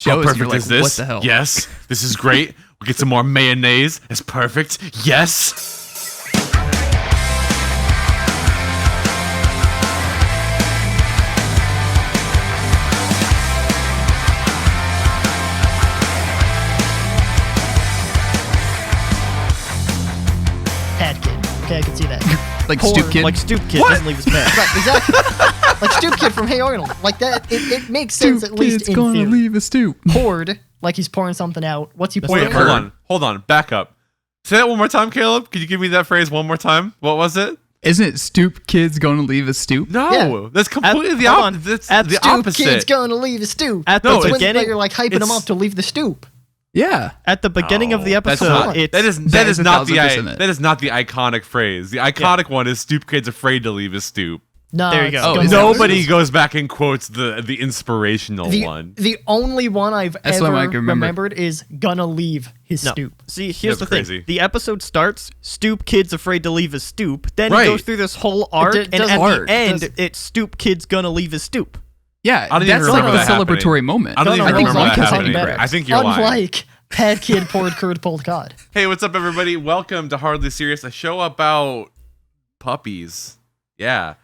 shows. perfect You're like, is this? what the hell? Yes, this is great. We get some more mayonnaise. It's perfect. Yes. Pad kid. Okay, I can see that. Like Poor- Stoop Kid. Like Stoop Kid doesn't leave his pad. Right, exactly. Like Stoop Kid from Hey Arnold. Like that, it makes sense at least Kid's in gonna theory. leave a stoop. Poured, like he's pouring something out. What's he pouring? Wait, out? hold on. Back up. Say that one more time, Caleb. Could you give me that phrase one more time? What was it? Isn't it Stoop Kid's gonna leave a stoop? No, Yeah. that's completely the hold on. opposite. That's At the Stoop opposite. Kid's gonna leave the stoop. At No, the it's- When beginning, you're like hyping him it's- up to leave the stoop. Yeah. at the beginning of the That's episode, not, it's that That is is not the 1000% it. that is not the iconic phrase. The iconic one is Stoop Kid's afraid to leave his stoop. No, There you it's go. Oh, gonna is leave that the what it Nobody stoop. goes back and quotes the inspirational one. The only one I've That's the ever one I can remember. remembered is gonna leave his no. stoop. See, here's That's the thing. crazy. The episode starts, Stoop Kid's afraid to leave his stoop. Then Right. he goes through this whole arc, d- and doesn't- at arc. the end, Does- it's Stoop Kid's gonna leave his stoop. Yeah, I don't even that's remember like the that celebratory happening. moment. I don't No, even no, remember I that think Link is happening. better. I think you're lying. Unlike Pad Kid poured curd pulled cod. Hey, what's up, everybody? Welcome to Hardly Serious, a show about puppies. Yeah.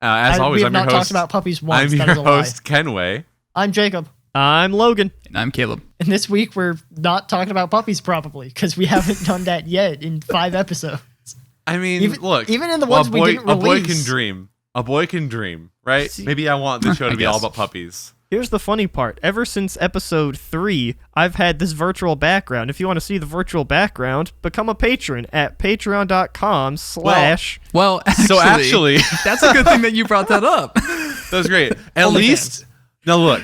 As always, we have I'm your not host. talked about puppies once. I'm That your is a lie. host, Kenway. I'm Jacob. I'm Logan. And I'm Caleb. And this week we're not talking about puppies probably because we haven't done that yet in 5 episodes. I mean, Even- look. even in the ones a we boy, didn't A boy release. can dream. A boy can dream, right? See- Maybe I want this show I to be all guess. about puppies. Here's the funny part. Ever since episode 3, I've had this virtual background. If you want to see the virtual background, become a patron at patreon.com/ Well, So actually, that's a good thing that you brought that up. that's great. At least, now look,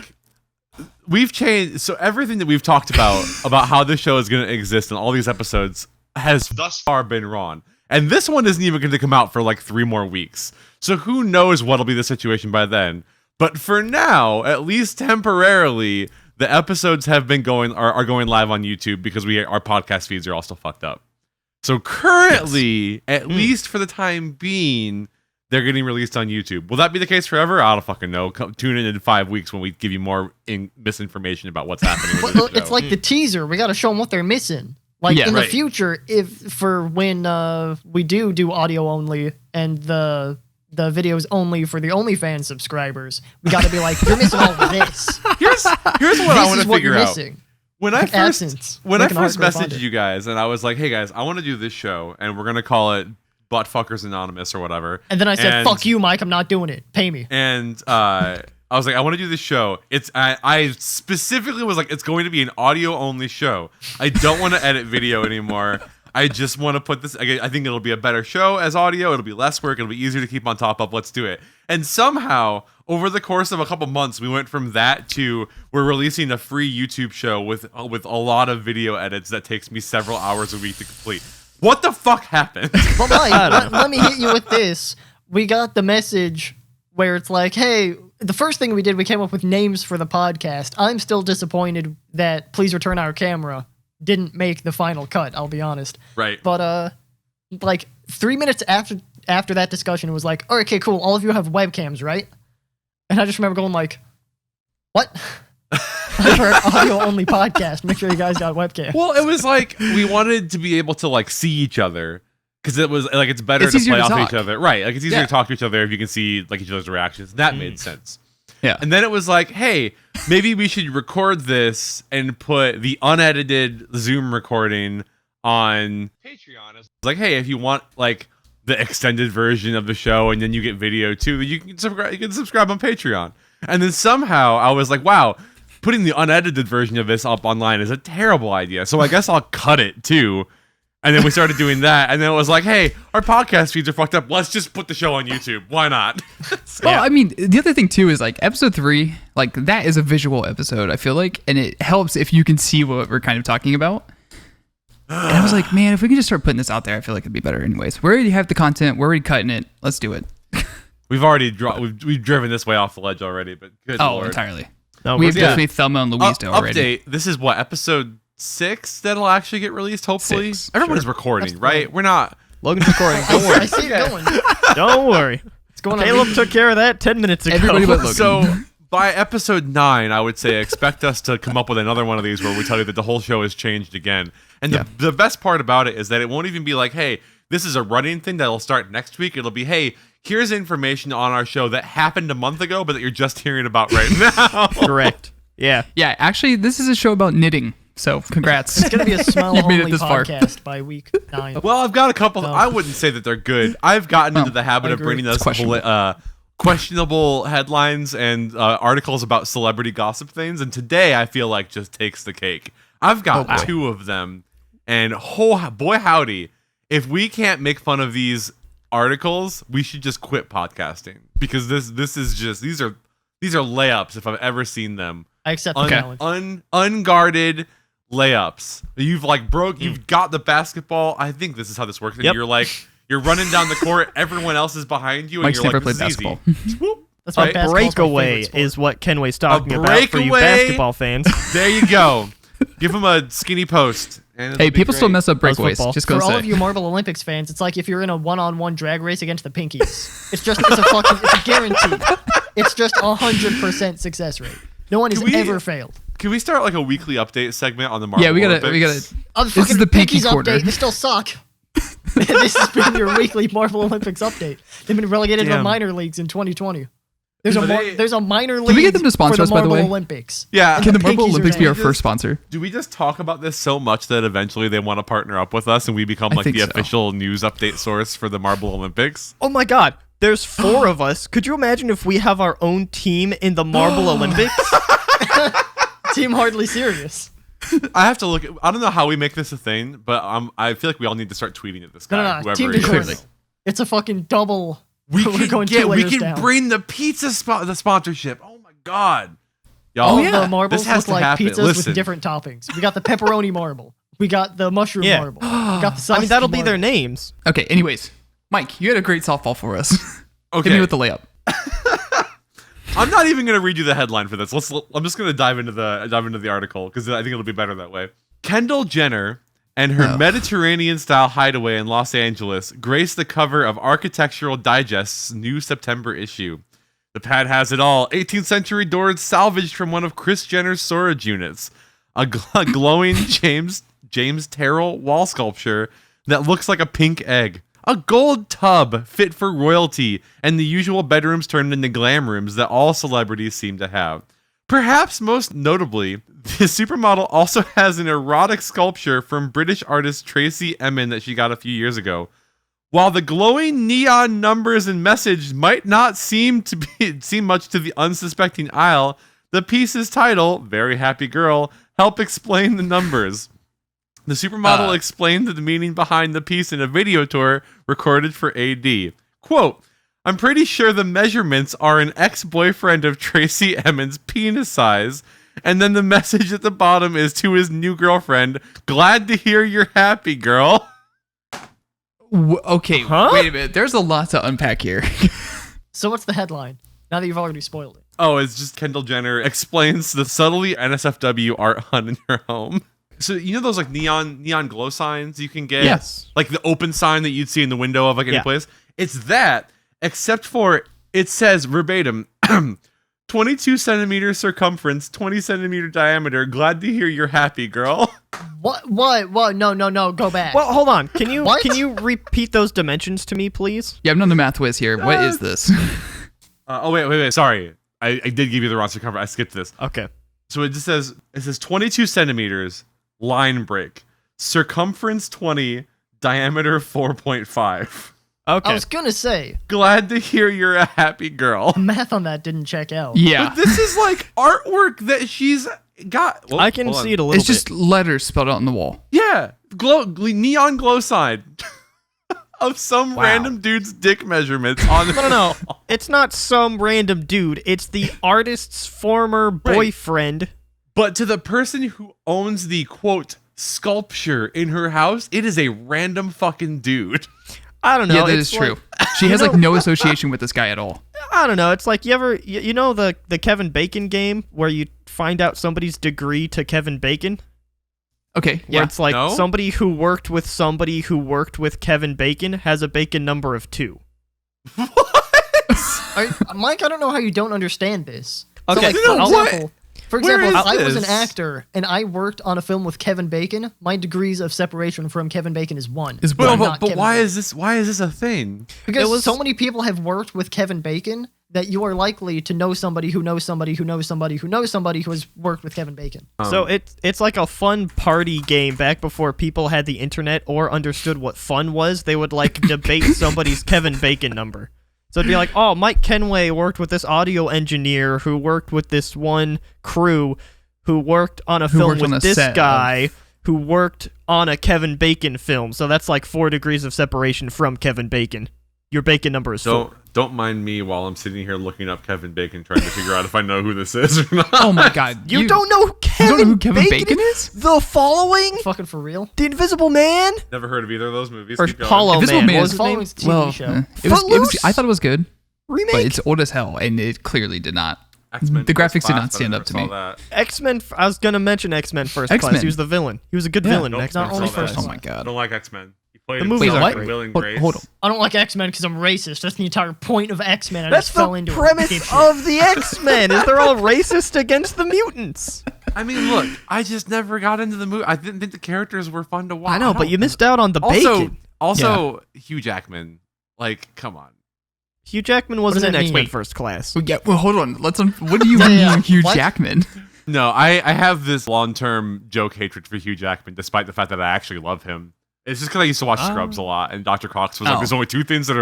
we've changed. So everything that we've talked about how this show is going to exist in all these episodes has thus far been wrong. And this one isn't even going to come out for like 3 more weeks. So who knows what'll be the situation by then. But for now, at least temporarily, the episodes have been are going live on YouTube because our podcast feeds are all still fucked up. So currently, at least for the time being, they're getting released on YouTube. Will that be the case forever? I don't fucking know. Tune in 5 weeks when we give you more misinformation about what's happening with Well, the it's show. like the teaser. We got to show them what they're missing. Like Yeah, in the right. future, for when we do audio only and the videos only for the OnlyFans subscribers, we got to be like, you're missing all of this. Here's what I This want is to what figure you're out. missing. When I Like first absence. when I Like an first hardcore messaged founder. you guys and I was like, hey guys, I want to do this show and we're gonna call it Buttfuckers Anonymous or whatever. And then I said, And- fuck you, Mike. I'm not doing it. Pay me. And I was like, I want to do this show. I specifically was like, it's going to be an audio only show. I don't want to edit video anymore. I just want to put this. I think it'll be a better show as audio. It'll be less work. It'll be easier to keep on top of. Let's do it. And somehow, over the course of a couple months, we went from that to we're releasing a free YouTube show with a lot of video edits that takes me several hours a week to complete. What the fuck happened? But Mike, let me hit you with this. We got the message where it's like, hey, the first thing we did, we came up with names for the podcast. I'm still disappointed that Please Return Our Camera didn't make the final cut, I'll be honest. Right. But like 3 minutes after that discussion, it was like, oh, okay, cool, all of you have webcams, right? And I just remember going like, what? For an audio only podcast, make sure you guys got webcam. Well, it was like we wanted to be able to like see each other because it was like it's better It's to easier play to off talk. each other, right? Like it's easier Yeah. to talk to each other if you can see like each other's reactions. That made sense. Yeah. And then it was like, hey, maybe we should record this and put the unedited Zoom recording on Patreon. It's like, hey, if you want like the extended version of the show and then you get video too, you can subscribe on Patreon. And then somehow I was like, wow, putting the unedited version of this up online is a terrible idea. So I guess I'll cut it too. And then we started doing that. And then it was like, hey, our podcast feeds are fucked up. Let's just put the show on YouTube. Why not? Well, I mean, the other thing too is like episode 3, like that is a visual episode, I feel like, and it helps if you can see what we're kind of talking about. And I was like, man, if we can just start putting this out there, I feel like it'd be better anyways. We already have the content, we're already cutting it. Let's do it. We've already we've driven this way off the ledge already, but good lord. Entirely. No, We've we're- definitely Thelma and Louise already. Update. This is what, episode 6 that'll actually get released, hopefully? 6, Everybody's recording, right? We're not. Logan's recording. Don't I worry. see it going. Don't worry. It's going on. Caleb took care of that 10 minutes ago. Everybody but Logan. So, by episode 9, I would say expect us to come up with another one of these where we tell you that the whole show has changed again. And the best part about it is that it won't even be like, hey, this is a running thing that'll start next week. It'll be, hey, here's information on our show that happened a month ago, but that you're just hearing about right now. Correct. Yeah. Yeah, actually, this is a show about knitting. So, congrats. It's going to be a smell-only this far. podcast by week 9. Well, I've got a couple. I wouldn't say that they're good. I've gotten into the habit of bringing us questionable headlines and articles about celebrity gossip things, and today I feel like just takes the cake. I've got 2 of them, and boy howdy, if we can't make fun of these articles, we should just quit podcasting, because this is just these are layups if I've ever seen them. I accept the challenge. Unguarded layups. You've got the basketball. I think this is how this works. And you're running down the court, everyone else is behind you, and Mike's you're never like, played this is basketball. easy. That's why basketball's my Breakaway favorite sport. is what Kenway's talking about for you basketball fans. There you go. Give him a skinny post. And Hey, people still mess up breakaways. football. Just For go all say. of you Marble Olympics fans, it's like if you're in a one-on-one drag race against the Pinkies. It's a guarantee. It's just 100% success rate. No one has ever failed. Can we start like a weekly update segment on the Marble Olympics? we gotta. This is the Pinky quarter. update. They still suck. This has been your weekly Marble Olympics update. They've been relegated to the minor leagues in 2020. There's a minor league. Can we get them to sponsor for the us, by the Marble way? Olympics. Yeah. Can the Pinkies Marble are Olympics be our named. first sponsor? Do we just talk about this so much that eventually they want to partner up with us and we become I like think the so. official news update source for the Marble Olympics? Oh my god, there's 4 of us. Could you imagine if we have our own team in the Marble Olympics? Team Hardly Serious. I have to look. I don't know how we make this a thing, but I feel like we all need to start tweeting at this guy. No. Whoever Team he is. DeJourno. It's a fucking double. We We're can going get. 2 We layers can down. bring the pizza the sponsorship. Oh my god, y'all! All the marbles this has look to like happen. pizzas Listen. with different toppings. We got the pepperoni marble. We got the mushroom marble. We got the sausage I mean, that'll be their marble. names. Okay. Anyways, Mike, you had a great softball for us. Okay. Hit me with the layup. I'm not even gonna read you the headline for this. I'm just gonna dive into the article because I think it'll be better that way. Kendall Jenner and her Mediterranean-style hideaway in Los Angeles grace the cover of Architectural Digest's new September issue. The pad has it all: 18th century doors salvaged from one of Kris Jenner's storage units, a glowing James Terrell wall sculpture that looks like a pink egg, a gold tub fit for royalty, and the usual bedrooms turned into glam rooms that all celebrities seem to have. Perhaps most notably, the supermodel also has an erotic sculpture from British artist Tracy Emin that she got a few years ago. While the glowing neon numbers and message might not seem much to the unsuspecting aisle, the piece's title, Very Happy Girl, help explain the numbers. The supermodel explained the meaning behind the piece in a video tour recorded for AD. Quote, "I'm pretty sure the measurements are an ex-boyfriend of Tracy Emin's penis size, and then the message at the bottom is to his new girlfriend, glad to hear you're happy, girl." Okay. Wait a minute. There's a lot to unpack here. So what's the headline? Now that you've already spoiled it. Oh, it's just Kendall Jenner explains the subtly NSFW art hunt in her home. So you know those like neon glow signs you can get? Yes. Like the open sign that you'd see in the window of like any place? It's that, except for it says verbatim, 22 centimeter circumference, 20 centimeter diameter. Glad to hear you're happy, girl. What? No, go back. Well, hold on. Can you What? can you repeat those dimensions to me, please? Yeah, I'm not the math whiz here. What is this? Wait. Sorry. I did give you the wrong circumference. I skipped this. Okay. So it says 22 centimeters, line break, circumference 20, diameter 4.5. Okay. I was gonna say, Glad to hear you're a happy girl. math on that didn't check out. Yeah. But this is like artwork that she's got. Well, I can hold on. see it a little It's just letters spelled out on the wall. Yeah, neon glow sign of some random dude's dick measurements on. No. It's not some random dude. It's the artist's former boyfriend. But to the person who owns the quote sculpture in her house, it is a random fucking dude. I don't know. Yeah, that it's is true. like- She has like no association with this guy at all. I don't know. It's like you know the Kevin Bacon game where you find out somebody's degree to Kevin Bacon? Okay. Where Yeah. it's like No? somebody who worked with somebody who worked with Kevin Bacon has a Bacon number of 2. Mike, I don't know how you don't understand this. So, Okay, like, for Where example, is if I was an this? actor and I worked on a film with Kevin Bacon, my degrees of separation from Kevin Bacon is 1. Is but one. not But Kevin why Bacon. is this? Why is this a thing? Because so many people have worked with Kevin Bacon that you are likely to know somebody who knows somebody who knows somebody who knows somebody who has worked with Kevin Bacon. So it's like a fun party game back before people had the internet or understood what fun was. They would like debate somebody's Kevin Bacon number. So it'd be like, oh, Mike Kenway worked with this audio engineer who worked with this one crew who worked on a film worked on with a this set guy who worked on a Kevin Bacon film. So that's like 4 degrees of separation from Kevin Bacon. Your Bacon number is 4. Don't mind me while I'm sitting here looking up Kevin Bacon, trying to figure out if I know who this is or not. Oh my god. You don't know who Kevin Bacon is? The Following? Fucking for real? The Invisible Man? Never heard of either of those movies. Or Keep going. Hollow Invisible Man. Man What is was his name? Following's a TV Well, show. it was, Footloose? I thought it was good, Remake? but it's old as hell, and it clearly did not. X-Men The First graphics did Class, not but I stand never up to saw me. that. X-Men. I was gonna mention X-Men First Class. X-Men. He was the villain. He was a good Yeah. villain in Nope, X-Men not only First First Class. Oh my I god. don't like X-Men. He played The in movies Will are and great. Will and Hold, Grace. hold on. I don't like X-Men because I'm racist. That's the entire point of X-Men. I That's just the fell into it. premise Dipshit. of the X-Men. Is they're all racist against the mutants. I mean, look, I just never got into the movie. I didn't think the characters were fun to watch. I know, but you missed out on the also, bacon. Also, Hugh Jackman. Like, come on. Hugh Jackman wasn't does in that X-Men mean? First Class. Well, yeah, well, hold on. What do you Yeah, mean, Hugh what? Jackman? No, I have this long-term joke hatred for Hugh Jackman, despite the fact that I actually love him. It's just because I used to watch Scrubs a lot, and Dr. Cox was like, Oh. "There's only 2 things that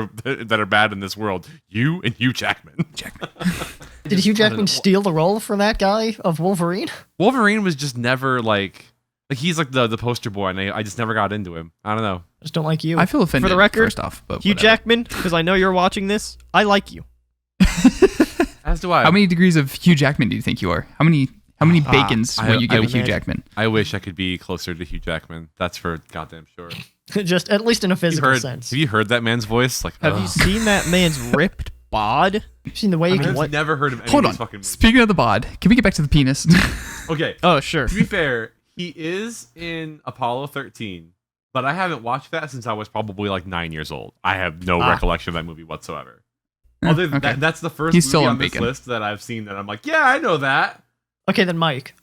are bad in this world: you and Hugh Jackman." Did Hugh Jackman steal the role for that guy of Wolverine? Wolverine was just never like he's like the poster boy, and I just never got into him. I don't know. I just don't like you. I feel offended. For the record, first off, but Hugh whatever. Jackman, because I know you're watching this, I like you. As do I. How many degrees of Hugh Jackman do you think you are? How many bacons I- will you give I a Hugh imagine- Jackman? I wish I could be closer to Hugh Jackman. That's for goddamn sure. just at least in a physical sense. Have you heard that man's voice? Like, Have you seen that man's ripped bod? You've seen the way he I've can. never heard of any Hold of on. these fucking movies. Speaking of the bod, can we get back to the penis? Okay. Oh, sure. To be fair, he is in Apollo 13, but I haven't watched that since I was probably like 9 years old. I have no recollection of that movie whatsoever. Other than okay. that's the first He's movie still on on this bacon. list that I've seen that I'm like, yeah, I know that. Okay, then Mike,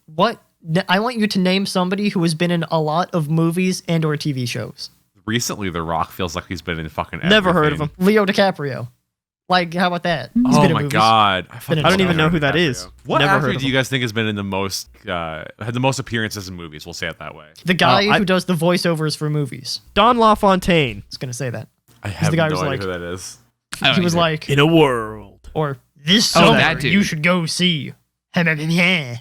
I want you to name somebody who has been in a lot of movies and or TV shows. Recently, The Rock feels like he's been in fucking Never heard of everything. him. Leo DiCaprio. Like, how about that? He's Oh been in my movies. god! Been in I don't even stuff. know who that is. What Never actor heard of do you him. guys think has been in the most had the most appearances in movies? We'll say it that way. The guy I- who does the voiceovers for movies. Don LaFontaine. I was gonna say that. I have the guy no who's idea like- who that is. I don't He was either. like, In a world. or this Oh, summer that dude. you should go see. Why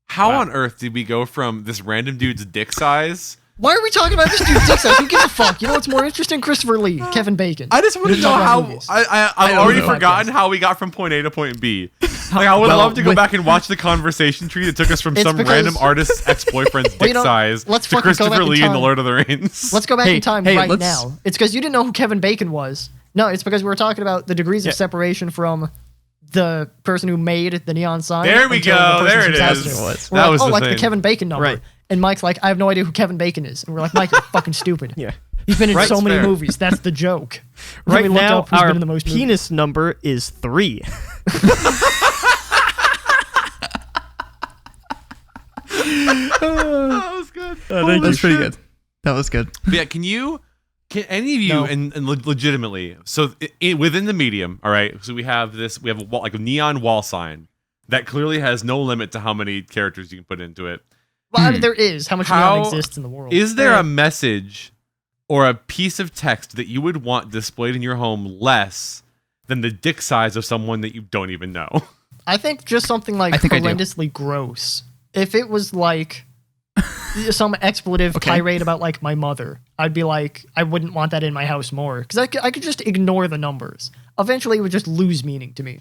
How Wow. on earth did we go from this random dude's dick size? are we talking about this dude's dick size? Who gives a fuck? You know what's more interesting? Christopher Lee, Kevin Bacon. I just want We to didn't know talk how. about movies. I've don't already know. forgotten how we got from point A to point B. Like I would Well, love to go with- back and watch the conversation tree that took us from It's some because- random artist's ex-boyfriend's Well, dick you know, size let's to fucking go back Christopher in Lee in The time. Lord of the Rings. Let's go back Hey, in time hey, right let's- now. It's because you didn't know who Kevin Bacon was. No, it's because we were talking about the degrees Yeah. of separation from the person who made the neon sign. There we until go. the person There who it possessed is. it. was. We're That like, was oh, the like the thing. Kevin Bacon number. Right. And Mike's like, I have no idea who Kevin Bacon is. And we're like, Mike, you're fucking stupid. Yeah. He's been in Right, so many fair. movies. That's the joke. Then Right we looked now, up who's our been in the most movies. penis number is 3. That was good. thank That's pretty good. That was good. But yeah, can any of you, No. and legitimately, so within the medium, all right, so we have a wall, like a neon wall sign that clearly has no limit to how many characters you can put into it. Well, I mean, there is. How much How- neon exists in the world? Is there a message or a piece of text that you would want displayed in your home less than the dick size of someone that you don't even know? I think just something like I think I do. horrendously gross. If it was like some expletive Okay. tirade about like my mother, I'd be like, I wouldn't want that in my house more because I could just ignore the numbers. Eventually, it would just lose meaning to me.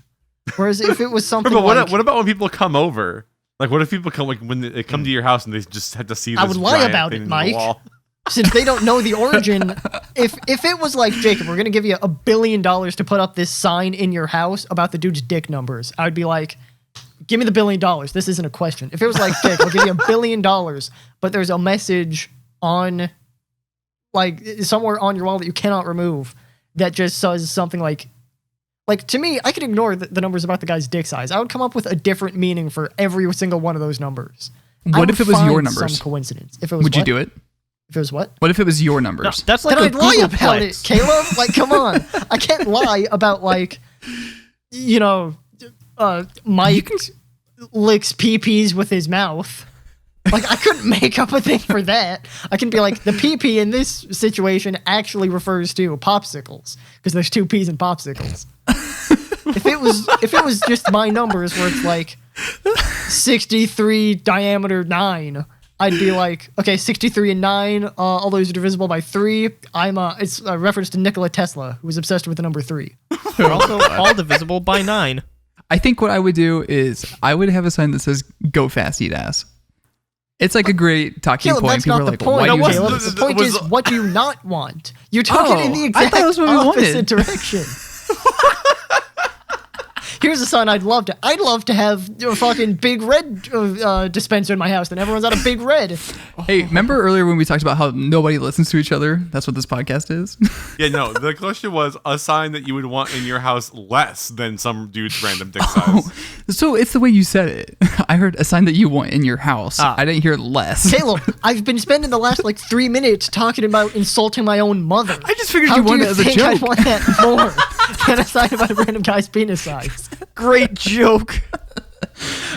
Whereas if it was something But like, what about when people come over? Like, what if people come like when they come to your house and they just have to see this I would lie giant about thing it, in the Mike. wall? since they don't know the origin, if it was like, Jacob, we're gonna give you $1 billion to put up this sign in your house about the dude's dick numbers, I would be like, give me the $1 billion. This isn't a question. If it was like, Jake, I'll give you $1 billion, but there's a message on, like, somewhere on your wall that you cannot remove that just says something like, Like, to me, I could ignore the numbers about the guy's dick size. I would come up with a different meaning for every single one of those numbers. What if it was your numbers? Some coincidence. If it was Would you do it? If it was what? What if it was your No, numbers? that's like Then a I'd lie Google about it, Plex. Caleb. Like, come on. I can't lie about, like, you know, Mike licks pee-pees with his mouth. Like, I couldn't make up a thing for that. I can be like, the pee-pee in this situation actually refers to popsicles, because there's 2 peas in popsicles. If it was just my numbers where it's like 63 diameter 9, I'd be like, okay, 63 and 9, all those are divisible by 3. It's a reference to Nikola Tesla, who was obsessed with the number 3. They're also all divisible by 9. I think what I would do is I would have a sign that says "Go fast, eat ass." It's like a great talking Caleb, point. that's People not are the like, point, "Why do you Caleb. use this?" The point is, what do you not want? You took it in the I exact thought it was what we opposite wanted. direction. Here's a sign I'd love to have a fucking Big Red dispenser in my house, then everyone's out of Big Red. Hey, remember earlier when we talked about how nobody listens to each other? That's what this podcast is. Yeah, no. The question was a sign that you would want in your house less than some dude's random dick size. So it's the way you said it. I heard a sign that you want in your house. I didn't hear less. Caleb, I've been spending the last 3 minutes talking about insulting my own mother. I just figured How you do wanted you it as a think joke. I want that more than a sign about a random guy's penis size? Great joke.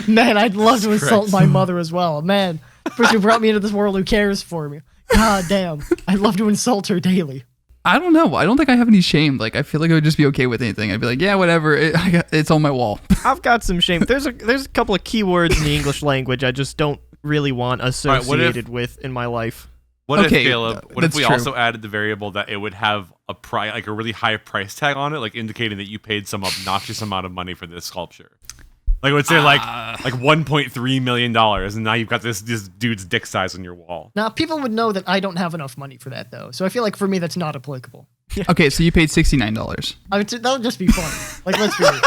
Man, I'd love to insult my mother as well. Man, the person who brought me into this world who cares for me. God damn, I'd love to insult her daily. I don't know. I don't think I have any shame. Like, I feel like I would just be okay with anything. I'd be like, yeah, whatever. It's on my wall. I've got some shame. There's a couple of keywords in the English language I just don't really want associated with in my life. What Okay, if, Caleb? What if that's we true. also added the variable that it would have a a really high price tag on it, like indicating that you paid some obnoxious amount of money for this sculpture? Like it would say like $1.3 million, and now you've got this dude's dick size on your wall. Now, people would know that I don't have enough money for that, though. So I feel like for me, that's not applicable. Okay, so you paid $69. That would just be funny. Like, let's be real.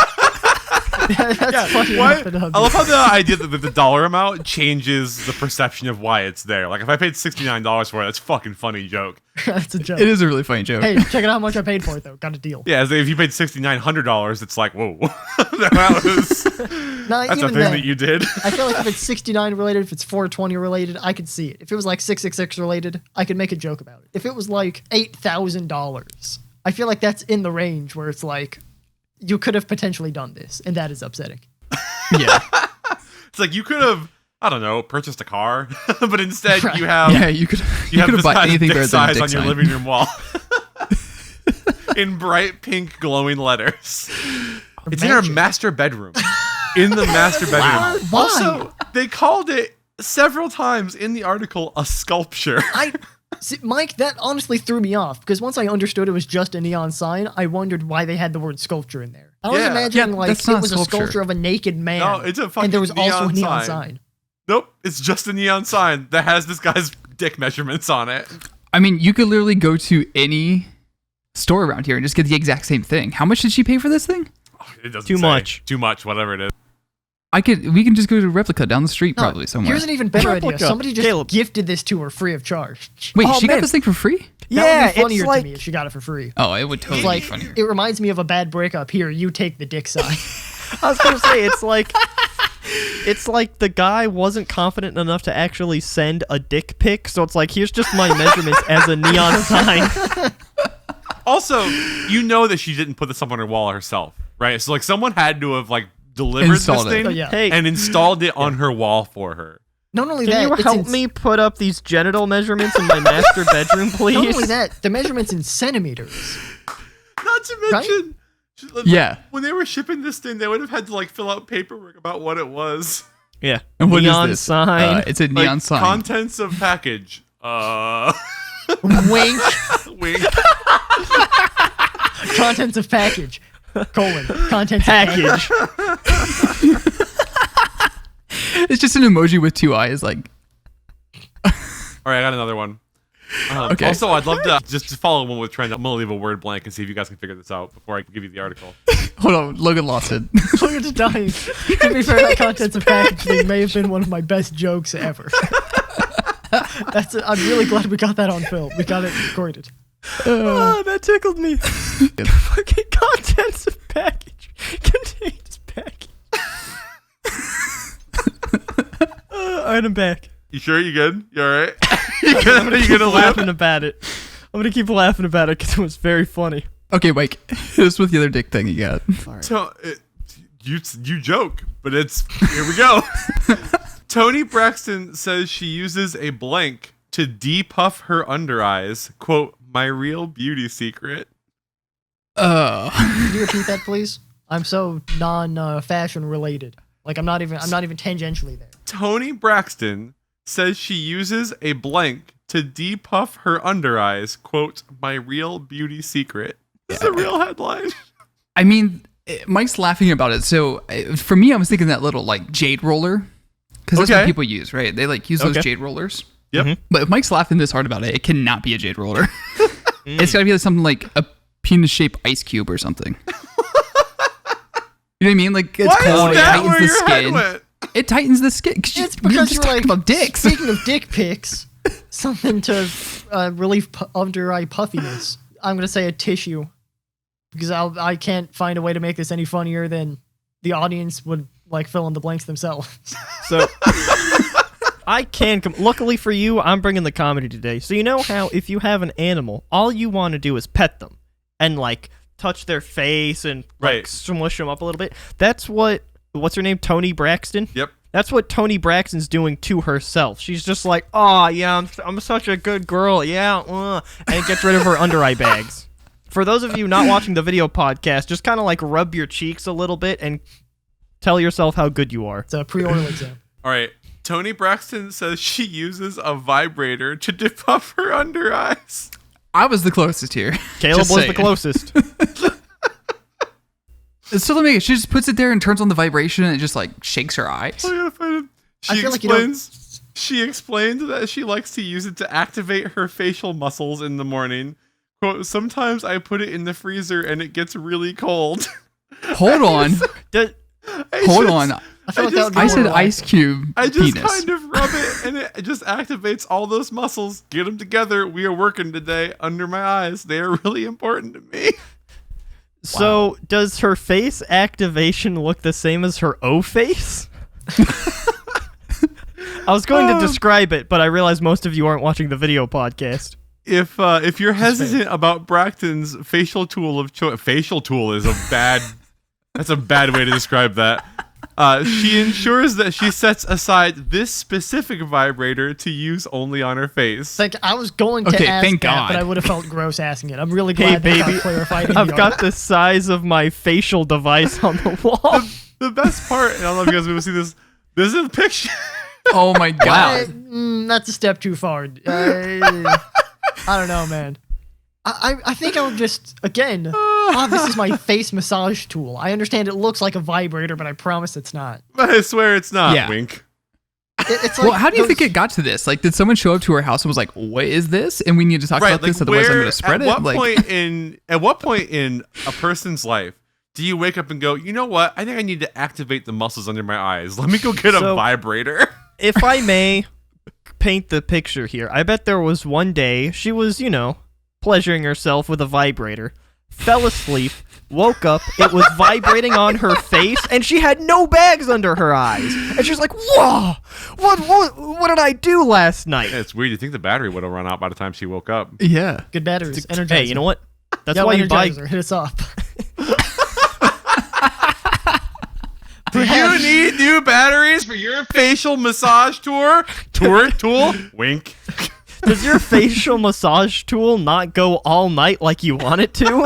That's funny enough enough. I love how the idea that the dollar amount changes the perception of why it's there. Like if I paid $69 for it, that's a fucking funny joke. That's a joke. It is a really funny joke. Hey, check out how much I paid for it, though. Got a deal. Yeah, as if you paid $6,900, it's like, whoa, that's a Even thing then, that you did. I feel like if it's 69 related, if it's 420 related, I could see it. If it was like 666 related, I could make a joke about it. If it was like $8,000, I feel like that's in the range where it's like, you could have potentially done this, and that is upsetting. Yeah. It's like you could have, I don't know, purchased a car, but instead Right. you have Yeah, you could you have have this bought guy's anything dick better than a size dick on your sign. living room wall in bright pink glowing letters. It's in our Magic. master bedroom. In the master bedroom. Why? Also, they called it several times in the article a sculpture. See, Mike, that honestly threw me off, because once I understood it was just a neon sign, I wondered why they had the word sculpture in there. I was Yeah. imagining Yeah, like that's it not a was a sculpture. sculpture of a naked man. No, it's a fucking and there was also a neon neon sign. sign. Nope, it's just a neon sign that has this guy's dick measurements on it. I mean, you could literally go to any store around here and just get the exact same thing. How much did she pay for this thing? It doesn't Too say. much. Too much, whatever it is. We can just go to Replica down the street No, probably somewhere. Here's an even better idea. Replica. Somebody just Caleb. gifted this to her free of charge. Wait, Oh, she man. got this thing for free? That Yeah, would be funnier it's like to me if she got it for free. Oh, it would totally It's like, be funnier. it reminds me of a bad breakup. Here, you take the dick sign. I was gonna say it's like the guy wasn't confident enough to actually send a dick pic, so it's like here's just my measurements as a neon sign. Also, you know that she didn't put this up on her wall herself, right? So like someone had to have like delivered Installed this it. thing Oh, yeah. Hey, and installed it on her wall for her. Not only can that, you it's help me put up these genital measurements in my master bedroom, please? Not only that, the measurements in centimeters. Not to mention, Yeah. when they were shipping this thing, they would have had to like fill out paperwork about what it was. Yeah. And what is neon this? sign. It's a neon Like, sign. Contents of package. Wink. Wink. Contents of package. Contents Package. of package. It's just an emoji with 2 eyes. Like, All right, I got another one. Okay. Also, I'd love to just follow one with trend. I'm gonna leave a word blank and see if you guys can figure this out before I give you the article. hold on, Logan lost it. Look at the dying. To be fair, that contents of package thing may have been one of my best jokes ever. I'm really glad we got that on film. We got it recorded. Oh, that tickled me. Fucking contents of package. right, I'm back. You sure you good? You all right? I'm gonna you keep gonna laughing live? about it. I'm gonna keep laughing about it because it was very funny. Okay, Mike, hit us with the other dick thing you got. You joke, but it's here we go. Toni Braxton says she uses a blank to depuff her under eyes. Quote, my real beauty secret. Can you repeat that, please? I'm so non-fashion related. Like I'm not even tangentially there. Toni Braxton says she uses a blank to depuff her under eyes. Quote, my real beauty secret. This is a real headline. I mean, Mike's laughing about it. So for me, I was thinking that little like jade roller, because that's what people use, right? They like use those jade rollers. Yep. Mm-hmm. But if Mike's laughing this hard about it, it cannot be a jade roller. It's got to be like something like a penis-shaped ice cube or something. You know what I mean? Like it's cold. It tightens the skin. It tightens the skin. It's because you're like about dicks. Speaking of dick pics, something to relieve under eye puffiness. I'm gonna say a tissue, because I can't find a way to make this any funnier than the audience would like fill in the blanks themselves. So I can. Luckily for you, I'm bringing the comedy today. So you know how if you have an animal, all you want to do is pet them and like touch their face and like smush them up a little bit. That's what's her name? Toni Braxton? Yep. That's what Toni Braxton's doing to herself. She's just like, oh, yeah, I'm such a good girl. Yeah. And gets rid of her under eye bags. For those of you not watching the video podcast, just kind of like rub your cheeks a little bit and tell yourself how good you are. It's a pre-oral exam. All right. Toni Braxton says she uses a vibrator to depuff her under eyes. I was the closest here. Caleb was the closest. So let me. She just puts it there and turns on the vibration, and it just like shakes her eyes. I gotta find it. She explains that she likes to use it to activate her facial muscles in the morning. Quote, sometimes I put it in the freezer and it gets really cold. Hold on. Hold on. I feel like that would be I said more ice cube. I just penis. kind of rub it and it just activates all those muscles. Get them together. We are working today under my eyes. They are really important to me. So, does her face activation look the same as her O face? I was going to describe it, but I realized most of you aren't watching the video podcast. If you're hesitant about Braxton's facial tool of choice, facial tool is that's a bad way to describe that. She ensures that she sets aside this specific vibrator to use only on her face. Like I was going to ask thank that, God. but I would have felt gross asking it. I'm really glad that got clarified. I've got the size of my facial device on the wall. The best part, and I don't know if you guys will see this. This is a picture. Oh my god. That's a step too far. I don't know, man. I think I would just, again, this is my face massage tool. I understand it looks like a vibrator, but I promise it's not. I swear it's not. Yeah. Wink. It's like Well, how do you think it got to this? Like, did someone show up to her house and was like, "What is this?" And we need to talk about this, otherwise I'm going to spread it. At what point in a person's life do you wake up and go, you know what? I think I need to activate the muscles under my eyes. Let me go get a vibrator. If I may paint the picture here, I bet there was one day she was, pleasuring herself with a vibrator, fell asleep, woke up, it was vibrating on her face, and she had no bags under her eyes. And she's like, whoa, what did I do last night? Yeah, it's weird. You think the battery would have run out by the time she woke up. Yeah. good batteries. Energizer. Hey, you know what? That's Yo, why you buy... Energizer, hit us up. Do you need new batteries for your facial massage tool? Wink. Does your facial massage tool not go all night like you want it to?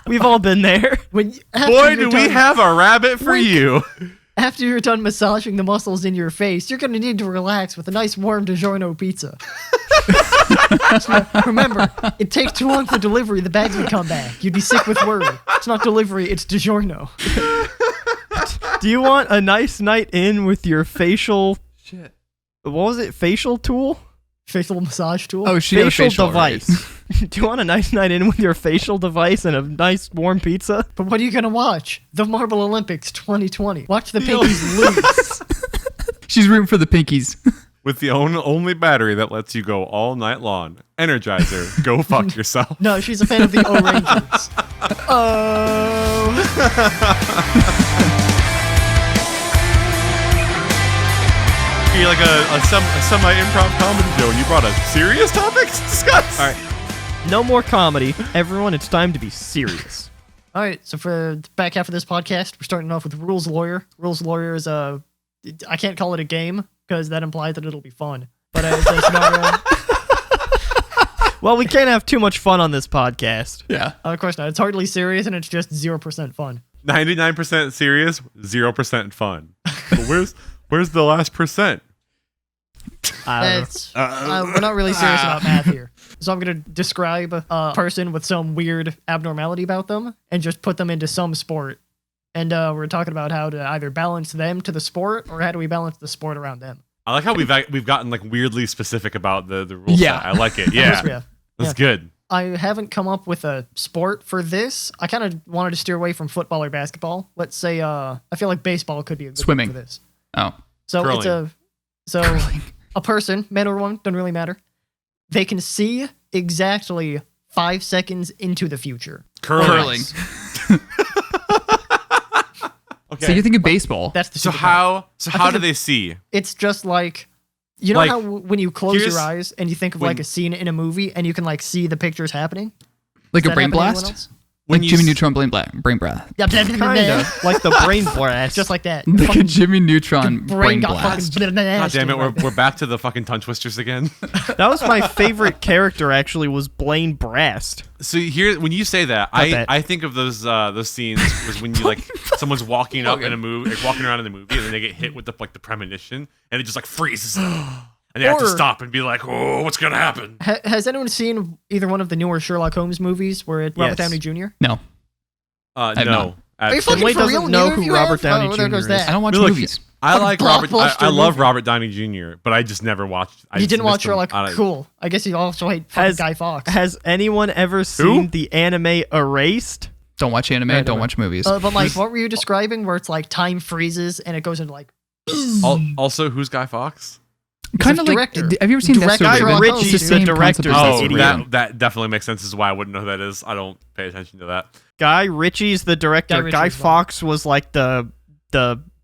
We've all been there. Boy, do we have a rabbit for you. After you're done massaging the muscles in your face, you're going to need to relax with a nice warm DiGiorno pizza. So, remember, it takes too long for delivery. The bags would come back. You'd be sick with worry. It's not delivery, it's DiGiorno. Do you want a nice night in with your facial... Shit. What was it? Facial tool? Facial massage tool? Oh, she had a facial facial device. Right? Do you want a nice night in with your facial device and a nice warm pizza? But what are you going to watch? The Marble Olympics 2020. Watch the pinkies lose. She's rooting for the pinkies. With the only battery that lets you go all night long. Energizer, go fuck yourself. No, she's a fan of the O-Rangers. Oh. You're like a semi-improv comedy show, and you brought a serious topic to discuss. All right. No more comedy. Everyone, it's time to be serious. All right, so for the back half of this podcast, we're starting off with Rules Lawyer. Rules Lawyer is I can't call it a game because that implies that it'll be fun. But it's a scenario. Well, we can't have too much fun on this podcast. Yeah. Of course not. It's hardly serious and it's just 0% fun. 99% serious, 0% fun. But where's the last percent? I It's, we're not really serious about math here. So I'm going to describe a person with some weird abnormality about them and just put them into some sport. And we're talking about how to either balance them to the sport or how do we balance the sport around them. I like how we've gotten like weirdly specific about the rules. Yeah. Set. I like it. Yeah, Yeah. that's good. I haven't come up with a sport for this. I kind of wanted to steer away from football or basketball. Let's say I feel like baseball could be a good Swimming. one for this. Oh. So Curling. Curling. A person, man or woman, doesn't really matter. They can see exactly 5 seconds into the future. Curling. Okay. So you're thinking baseball. That's the So superpower. how do they see? It's just like, you know Like, how when you close here's- your eyes and you think of when- like a scene in a movie and you can like see the pictures happening? Like Does a that brain happen to anyone blast? else? When Like you Jimmy s- Neutron brain blast. Yeah, Kinda like the brain blast. just like that. Like a Fucking Jimmy Neutron brain got blast. fucking God damn it, right. we're back to the fucking tongue twisters again. That was my favorite character. Actually, was Blaine Brast. So here, when you say that, that. I think of those scenes was when you like someone's walking up in a movie, like walking around in the movie, and then they get hit with the premonition, and it just like freezes them, and they have to Or- stop and be like, "Oh, what's gonna happen?" Has anyone seen either one of the newer Sherlock Holmes movies where it's Robert Yes. Downey Jr.? No. No, not. Are you fucking Kenway for real? doesn't know Neither who of you Robert have? Downey Oh, there Jr. goes is. that. I don't watch Look, movies. I Fucking like Robert. I blockbuster love movie. Robert Downey Jr., but I just never watched. You didn't watch Sherlock? Sherlock? Cool. I guess you also hate fucking Has- Guy Fawkes. Has anyone ever seen the anime Erased? Don't watch anime. Right, Don't right. watch movies. But like, what were you describing? Where it's like time freezes and it goes into like Also, who's Guy Fawkes? Kind a of like. director. Have you ever seen That's Director So Guy Raven? Ritchie's It's the same director. concept as Oh, That's So idiot. Raven. that definitely makes sense. This is why I wouldn't know who that is. I don't pay attention to that. Guy Ritchie's the director. Guy Guy Ritchie's one. Fawkes was like the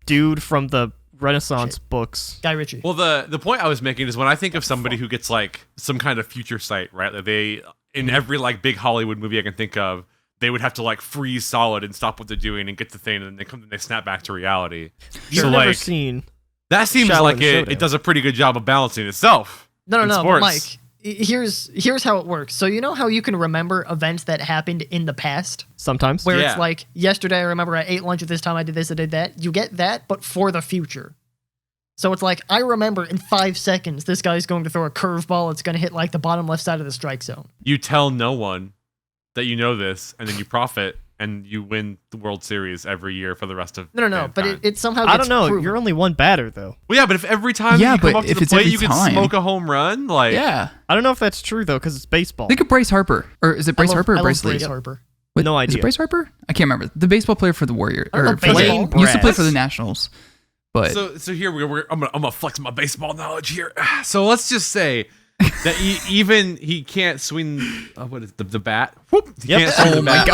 dude from the Renaissance books. Guy Ritchie. Well, the point I was making is when I think of somebody who gets like some kind of future sight, right? Like they in every like big Hollywood movie I can think of, they would have to like freeze solid and stop what they're doing and get the thing, and then they snap back to reality. You've So never like seen. that seems Shaolin like Showdown. it does a pretty good job of balancing itself. No, in but sports. Mike. Here's how it works. So you know how you can remember events that happened in the past, Sometimes. where Yeah. it's like yesterday I remember I ate lunch at this time, I did this, I did that. You get that, but for the future. So it's like I remember in 5 seconds this guy's going to throw a curveball. It's going to hit like the bottom left side of the strike zone. You tell no one that you know this, and then you profit and you win the World Series every year for the rest of No. But mankind. it somehow gets I don't know. proven. You're only one batter though. Well, yeah, but if every time Yeah, you come but up to if the it's plate, every you can time- smoke a home run, like Yeah. I don't know if that's true though, because it's baseball. Think of Bryce Harper. Or is it Bryce Harper or Bryce Lee? Bryce Harper. Wait, No Is idea. it Bryce Harper? I can't remember. The baseball player for the Warriors. I don't know, Or for the, baseball. used to play for the Brass. Nationals. But So here I'm gonna flex my baseball knowledge here. So let's just say that even he can't swing. What is the bat? Whoop! He Yep. can't swing the oh my bat.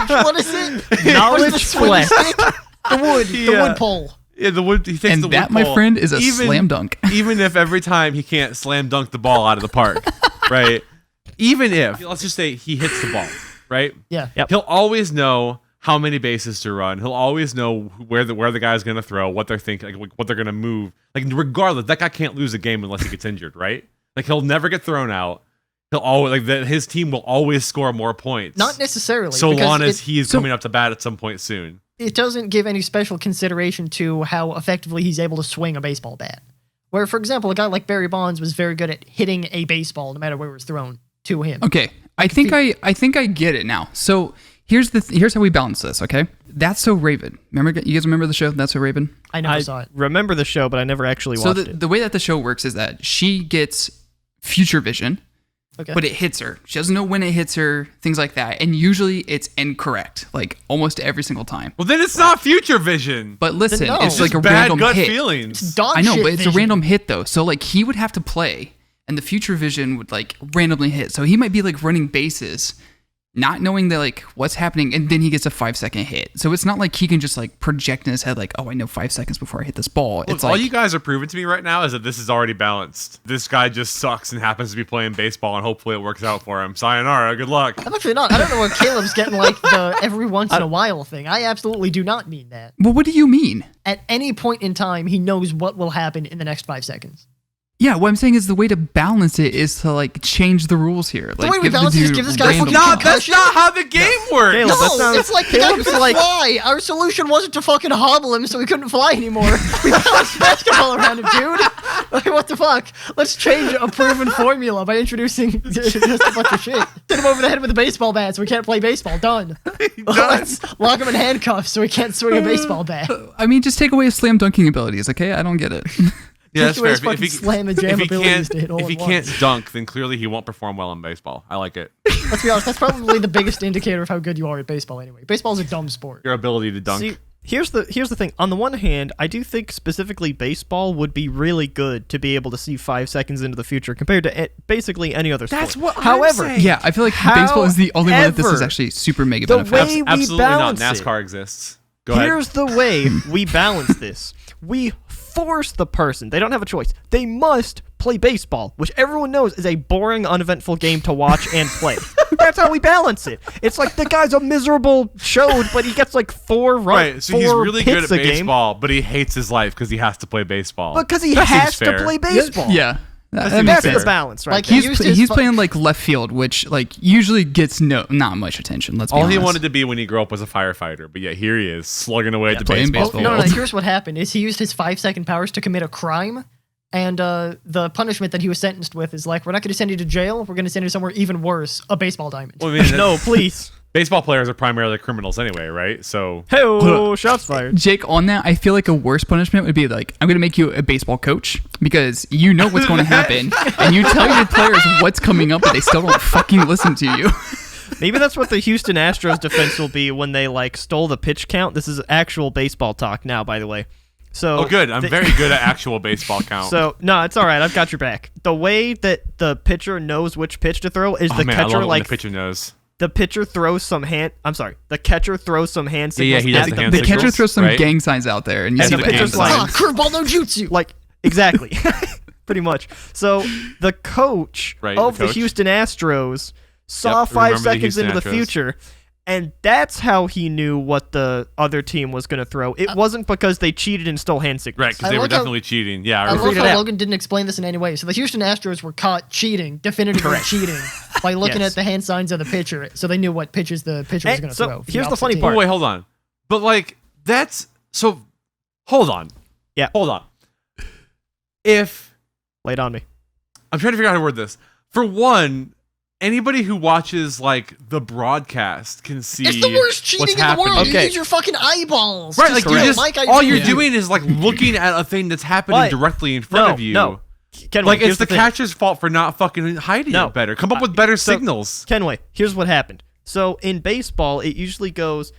god. What is it? Knowledge What's the swing flex. stick? The wood. The Yeah. wood pole. Yeah, the wood. He takes And the that, wood my pole. friend, is a slam dunk. Even if every time he can't slam dunk the ball out of the park, right? Even if let's just say he hits the ball, right? Yeah. Yep. He'll always know how many bases to run. He'll always know where the guy's gonna throw, what they're thinking, like what they're gonna move. Like regardless, that guy can't lose a game unless he gets injured, right? Like he'll never get thrown out. He'll always his team will always score more points. Not necessarily. so because long as it, he is coming up to bat at some point soon. it doesn't give any special consideration to how effectively he's able to swing a baseball bat. Where, for example, a guy like Barry Bonds was very good at hitting a baseball no matter where it was thrown to him. Okay. I think I get it now. So here's how we balance this, okay? That's So Raven. Remember, you guys remember the show That's So Raven? I never I saw it. remember the show, but I never actually So watched it. the way that the show works is that she gets future vision, Okay. but it hits her. She doesn't know when it hits her, things like that. And usually it's incorrect, like almost every single time. Well, then it's not future vision. But listen, No. it's like a Bad random gut hit. feelings. Dog I know, shit but it's a vision. random hit though. So like he would have to play, and the future vision would like randomly hit. So he might be like running bases not knowing that like what's happening, and then he gets a 5-second hit. So it's not like he can just like project in his head like, oh, I know 5 seconds before I hit this ball. Look, it's like all you guys are proving to me right now is that this is already balanced. This guy just sucks and happens to be playing baseball, and hopefully it works out for him. Sayonara, good luck. I'm actually not. I don't know where Caleb's getting like the every once in a while thing. I absolutely do not mean that. Well, what do you mean? At any point in time, he knows what will happen in the next 5 seconds. Yeah, what I'm saying is the way to balance it is to like change the rules here. The Like, way we balance it is give this guy a fucking That's concussion. not how the game works. Caleb, No, that sounds- it's like the guy Caleb's couldn't like- fly. Our solution wasn't to fucking hobble him so he couldn't fly anymore. We balanced basketball around him, dude. Like, what the fuck? Let's change a proven formula by introducing just a bunch of shit. Hit him over the head with a baseball bat so we can't play baseball. Done. Let's lock him in handcuffs so he can't swing a baseball bat. I mean, just take away his slam dunking abilities, okay? I don't get it. Yeah, that's Take away fair. his fucking slam and jam abilities to hit all if he at can't once. dunk, then clearly he won't perform well in baseball. I like it. Let's be honest, that's probably the biggest indicator of how good you are at baseball anyway. Baseball's a dumb sport. Your ability to dunk. See, here's the thing. On the one hand, I do think specifically baseball would be really good to be able to see 5 seconds into the future compared to basically any other sport. That's what I'm However, saying. Yeah, I feel like baseball is the only one that this is However, actually super mega the beneficial. way we Absolutely not. balance it. NASCAR exists. Go ahead. Here's the way we balance this. We force the person. They don't have a choice. They must play baseball, which everyone knows is a boring, uneventful game to watch and play. That's how we balance it. It's like the guy's a miserable chode, but he gets like 4 runs. Right, so he's really good at a game baseball, but he hates his life because he has to play baseball. because he That has seems to fair. play baseball. Yeah. That seems makes That's sense. the balance, right? Like, there. He's playing like left field, which like usually gets not much attention. Let's be All honest. he wanted to be when he grew up was a firefighter, but yeah, here he is, slugging away at the playing baseball. baseball. No, field. here's what happened is he used his 5-second powers to commit a crime, and the punishment that he was sentenced with is like, we're not going to send you to jail, we're going to send you somewhere even worse, a baseball diamond. Well, I mean, No, please. baseball players are primarily criminals anyway, right? So Hey, shots fired. Jake, on that, I feel like a worse punishment would be like, I'm going to make you a baseball coach because you know what's going to happen, and you tell your players what's coming up, but they still don't fucking listen to you. Maybe that's what the Houston Astros defense will be when they like stole the pitch count. This is actual baseball talk now, by the way. So good. I'm very good at actual baseball count. So no, it's all right. I've got your back. The way that the pitcher knows which pitch to throw is oh, the man, I love catcher it when like the pitcher knows. the pitcher throws some hand. I'm sorry. The catcher throws some hand Yeah, signals he does at the the hand The signals, catcher throws some right? gang signs out there, and you And see the the gang pitcher's like- signs. Ah, curveball no jutsu! like exactly, pretty much. So the coach Right, of the the coach. Houston Astros saw Yep, 5 remember the seconds Houston into the Astros. future. And that's how he knew what the other team was going to throw. It wasn't because they cheated and stole hand signals. Right, because I they were like how- definitely cheating. Yeah, I I remember. love figured it how out. Logan didn't explain this in any way. So the Houston Astros were caught cheating, definitively cheating, by looking Yes. at the hand signs of the pitcher, so they knew what pitches the pitcher was And going to so throw. for here's the opposite funny team. part. Oh, wait, hold on. But like, that's so. Hold on. Yeah. Hold on. If Lay it on me. I'm trying to figure out how to word this. For one, anybody who watches like the broadcast can see It's the worst cheating what's in the happening. world. Okay. You use your fucking eyeballs. Right, to like you steal just Mike all you're ideas. doing is like looking at a thing that's happening But- directly in front of you. No. Kenway, Like here's it's the thing. catcher's fault for not fucking hiding No. it better. Come up with better so- signals. Kenway, here's what happened. So in baseball, it usually goes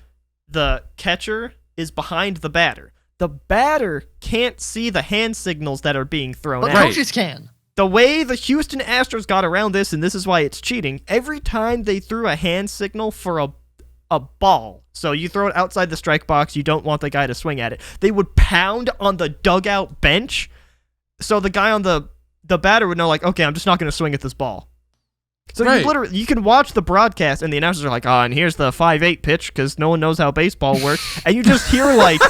the catcher is behind the batter. The batter can't see the hand signals that are being thrown But out. Right. coaches can. The way the Houston Astros got around this, and this is why it's cheating, every time they threw a hand signal for a ball, so you throw it outside the strike box, you don't want the guy to swing at it, they would pound on the dugout bench, so the guy on the batter would know, like, okay, I'm just not going to swing at this ball. So Right. you can watch the broadcast, and the announcers are like, and here's the 5-8 pitch, because no one knows how baseball works, and you just hear, like,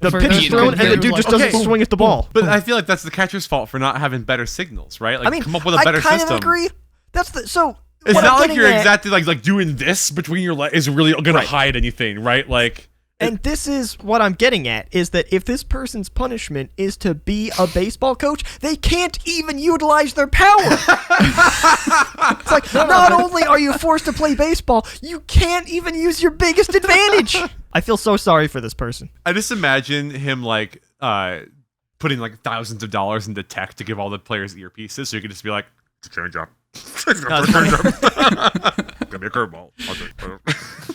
the For pitch those is thrown, who and the couldn't dude hear, just like, doesn't okay. swing at the ball. But I feel like that's the catcher's fault for not having better signals, right? Like I mean, come up with a better I kind system. of agree. That's the so. It's what not I'm like getting you're at- exactly like doing this between your legs is really gonna Right. hide anything, right? Like And this is what I'm getting at, is that if this person's punishment is to be a baseball coach, they can't even utilize their power. It's like, not only are you forced to play baseball, you can't even use your biggest advantage. I feel so sorry for this person. I just imagine him like putting like thousands of dollars into tech to give all the players earpieces, so you could just be like, "It's a change up, give me a curveball,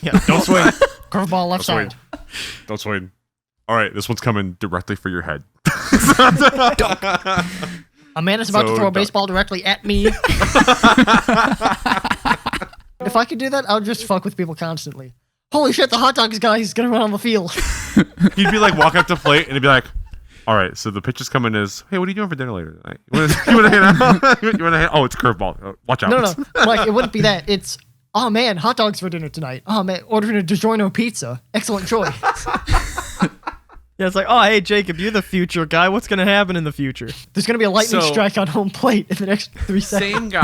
Yeah, don't swing, Curveball left swing. side. don't swing." All right, this one's coming directly for your head. A man is about So to throw a dark. baseball directly at me. If If I could do that, I would just fuck with people constantly. Holy shit, the hot dogs guy is gonna run on the field. He'd be like, walk up to plate, and he'd be like, all right, so the pitch is coming is, hey, what are you doing for dinner later tonight? You want to hit out? You want to hit? Oh, it's a curveball. Oh, watch out. No. Like, it wouldn't be that. It's, oh man, hot dogs for dinner tonight. Oh man, ordering a DiGiorno pizza. Excellent choice. Yeah, it's like, oh, hey, Jacob, you're the future guy. What's going to happen in the future? There's gonna be a lightning So- strike on home plate in the next 3 seconds.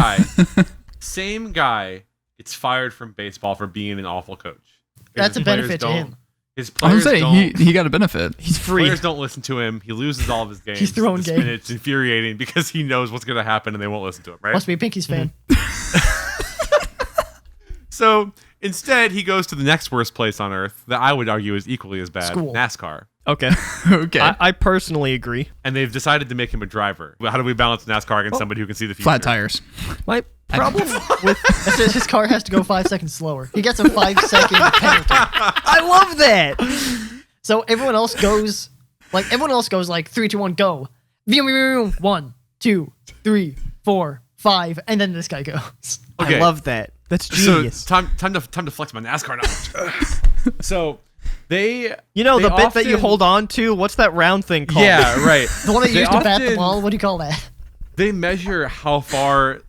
Same guy gets fired from baseball for being an awful coach. That's His a players benefit to don't- him. His I was players gonna say don't. he got a benefit. He's free. Players don't listen to him. He loses all of his games. He's throwing It's games. It's infuriating because he knows what's going to happen and they won't listen to him, right? Must be a Pinky's fan. So instead, he goes to the next worst place on earth that I would argue is equally as bad, School. NASCAR. Okay. Okay. I personally agree. And they've decided to make him a driver. How do we balance NASCAR against somebody who can see the future? Flat tires. My problem with... That's it, his car has to go 5 seconds slower. He gets a 5-second penalty. I love that! So everyone else goes like 3, 2, 1, go. 1, 2, 3, 4, 5, and then this guy goes. Okay. I love that. That's genius. So time to flex my NASCAR knowledge. So they You know, they the bit that you often- hold on to, what's that round thing called? Yeah, right. The one that you They used to bat the often- ball. What do you call that? They measure how far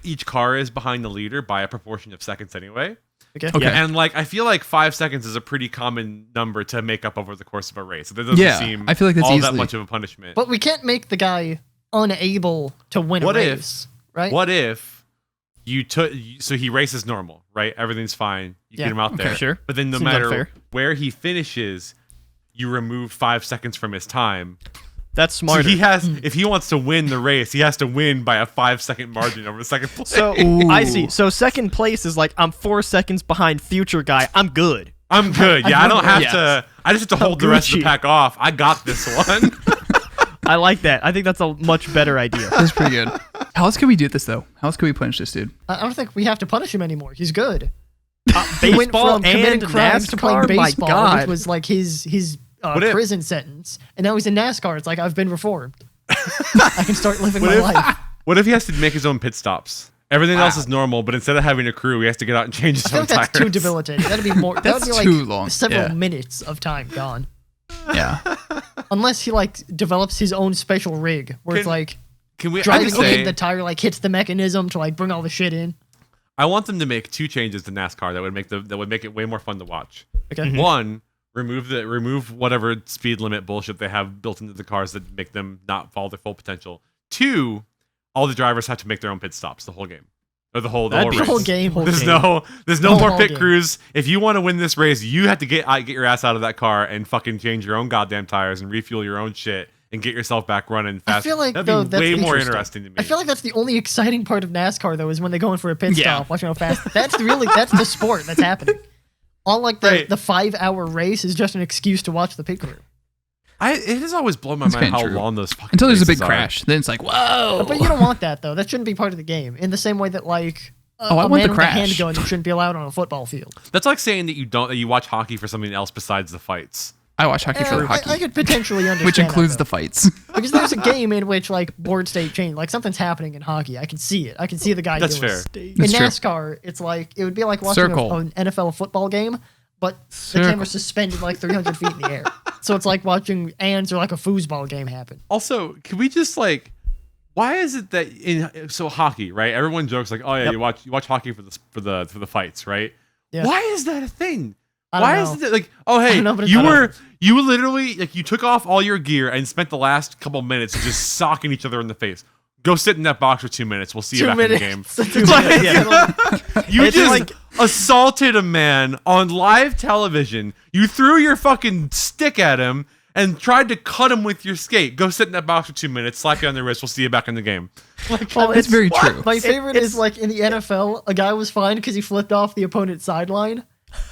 each car is behind the leader by a proportion of seconds anyway. Okay. Okay. Yeah, and like I feel like 5 seconds is a pretty common number to make up over the course of a race. So that doesn't Yeah, seem I feel like that's all that easily- much of a punishment. But we can't make the guy unable to win What a if- race, right? What if you took so he races normal, right? Everything's fine. You Yeah. get him out Okay, there. sure. But then no Seems matter unfair. where he finishes, you remove 5 seconds from his time. That's So smarter. he has, if he wants to win the race, he has to win by a 5-second margin over the second place. So Ooh. I see. So second place is like I'm 4 seconds behind future guy. I'm good. I'm good. Yeah, I don't have Yes. to. I just have to hold the rest of the Gucci. pack off. I got this one. I like that. I think that's a much better idea. That's pretty good. How else can we do this though? How else can we punish this dude? I don't think we have to punish him anymore. He's good. He went Baseball from committing and crimes to playing NASCAR? My baseball, God. which was like his What if- prison sentence, and now he's in NASCAR. It's like I've been reformed. I can start living my life. What if he has to make his own pit stops? Everything else is normal, but instead of having a crew, he has to get out and change his I feel own like that's tires. too debilitating. That'd be more. That would That's be like too long. several Yeah. minutes of time gone. Yeah. Unless he like develops his own special rig where it's Can- like Can we? I driving can say, in, the tire like hits the mechanism to like bring all the shit in. I want them to make 2 changes to NASCAR that would make it way more fun to watch. Okay. One, remove whatever speed limit bullshit they have built into the cars that make them not follow their full potential. 2, all the drivers have to make their own pit stops the whole game. Or the whole That'd be race. The whole game. There's game. no Whole more pit game. crews. If you want to win this race, you have to get your ass out of that car and fucking change your own goddamn tires and refuel your own shit and get yourself back running fast. I feel like, that'd though, be that's way more interesting. interesting to me. I feel like that's the only exciting part of NASCAR though is when they go in for a pit Yeah. stop, watching how fast. That's the sport that's happening. All like the Right. 5-hour race is just an excuse to watch the pit crew. It has always blown my That's mind kinda how true. long those fucking Until there's a big races are. crash. Then it's like, whoa. But you don't want that though. That shouldn't be part of the game. In the same way that like I a want man the with a crash. handgun shouldn't be allowed on a football field. That's like saying that you watch hockey for something else besides the fights. I watch hockey for the hockey, I could potentially understand which includes that, the fights. because there's a game in which like board state change, like something's happening in hockey. I can see it. I can see the guy. That's doing fair. it. That's In true. NASCAR, it's like it would be like watching Circle. an NFL football game, but the Circle. camera's suspended like 300 feet in the air. So it's like watching ants or like a foosball game happen. Also, can we just like, why is it that so hockey, right? Everyone jokes like, oh yeah, Yep. you watch hockey for the fights, right? Yeah. Why is that a thing? I don't Why know. is it like, oh hey, don't know, but it's you literally like you took off all your gear and spent the last couple minutes just socking each other in the face. Go sit in that box for 2 minutes. We'll see you 2 back minutes. in the game. That's 2 Like, minutes. You It's just like- assaulted a man on live television. You threw your fucking stick at him and tried to cut him with your skate. Go sit in that box for 2 minutes, slap you on the wrist. We'll see you back in the game. Well, It's very true. My favorite it's- is like in the NFL, a guy was fined because he flipped off the opponent's sideline,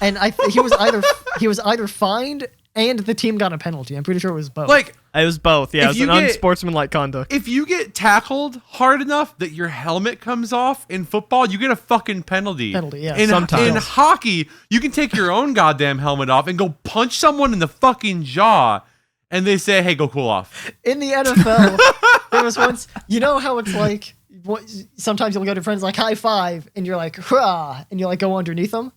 and he was either fined and the team got a penalty. I'm pretty sure it was both. Like, It was both. Yeah, If it was you an get- unsportsmanlike conduct. if you get tackled hard enough that your helmet comes off in football, you get a fucking penalty. Penalty, yeah. In Sometimes. hockey, you can take your own goddamn helmet off and go punch someone in the fucking jaw, and they say, "Hey, go cool off." in the NFL, there was once, you know how it's like sometimes you'll go to friends like high five, and you're like, hurrah, and you like go underneath them.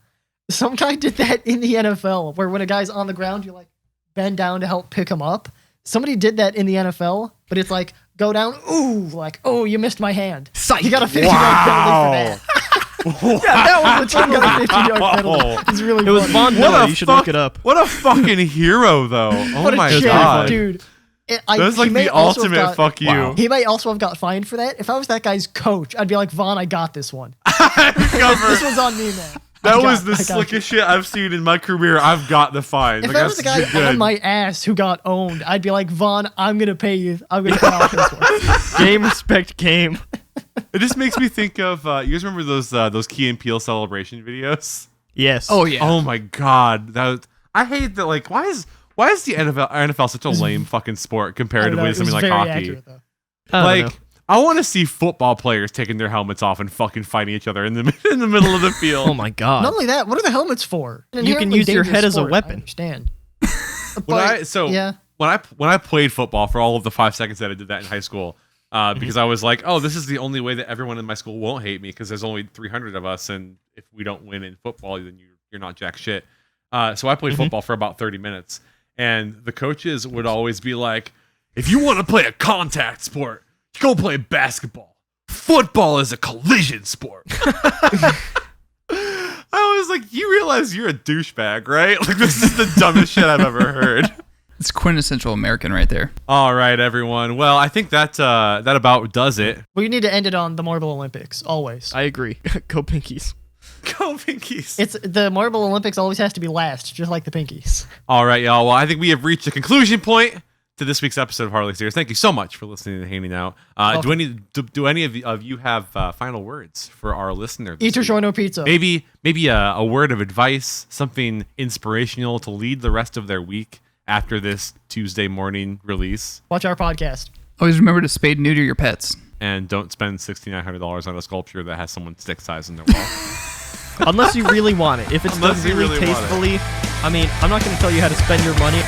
Some guy did that in the NFL, where when a guy's on the ground, you like bend down to help pick him up. Somebody did that in the NFL, but it's like go down, ooh, like, oh, you missed my hand. Psych. You got a 50-yard penalty for that. Yeah, that was the team got a 50-yard penalty. It's really It was funny. Von Miller. You should look it up. What a fucking hero, though. Oh What a my champ, god, dude. That was like the ultimate fuck you. Wow. He might also have got fined for that. If I was that guy's coach, I'd be like, Vaughn, I got this one. This one's on me, man. That was the slickest shit I've seen in my career. I've got the fine. If I was the guy on my ass who got owned, I'd be like, Vaughn, I'm gonna pay you. I'm gonna pay off this one. Game, respect, game. It just makes me think of you guys remember those Key and Peele celebration videos? Yes. Oh yeah. Oh my god, I hate that. Like, why is the NFL such a lame fucking sport comparatively to something like hockey? Accurate, though. Like, I want to see football players taking their helmets off and fucking fighting each other in the middle of the field. Oh my god. Not only that, what are the helmets for? An You can inherently use your dangerous head as a sport, weapon. I understand. When I played football for all of the 5 seconds that I did that in high school, because I was like, oh, this is the only way that everyone in my school won't hate me because there's only 300 of us, and if we don't win in football, then you're not jack shit. So I played football for about 30 minutes, and the coaches would always be like, if you want to play a contact sport, go play basketball. Football is a collision sport. I was like, you realize you're a douchebag, right? Like, this is the dumbest shit I've ever heard. It's quintessential American right there. All right, everyone. Well, I think that about does it. We need to end it on the Marble Olympics, always. I agree. Go Pinkies. Go Pinkies. It's the Marble Olympics always has to be last, just like the Pinkies. All right, y'all. Well, I think we have reached a conclusion point to this week's episode of Harley Series. Thank you so much for listening and hanging out. Do any of you have final words for our listener? Eat your Giorno pizza. Maybe a word of advice, something inspirational to lead the rest of their week after this Tuesday morning release. Watch our podcast. Always remember to spade and neuter your pets. And don't spend $6,900 on a sculpture that has someone stick size in their wall. Unless you really want it. If it's done Unless you really really want it. tastefully, I mean, I'm not going to tell you how to spend your money.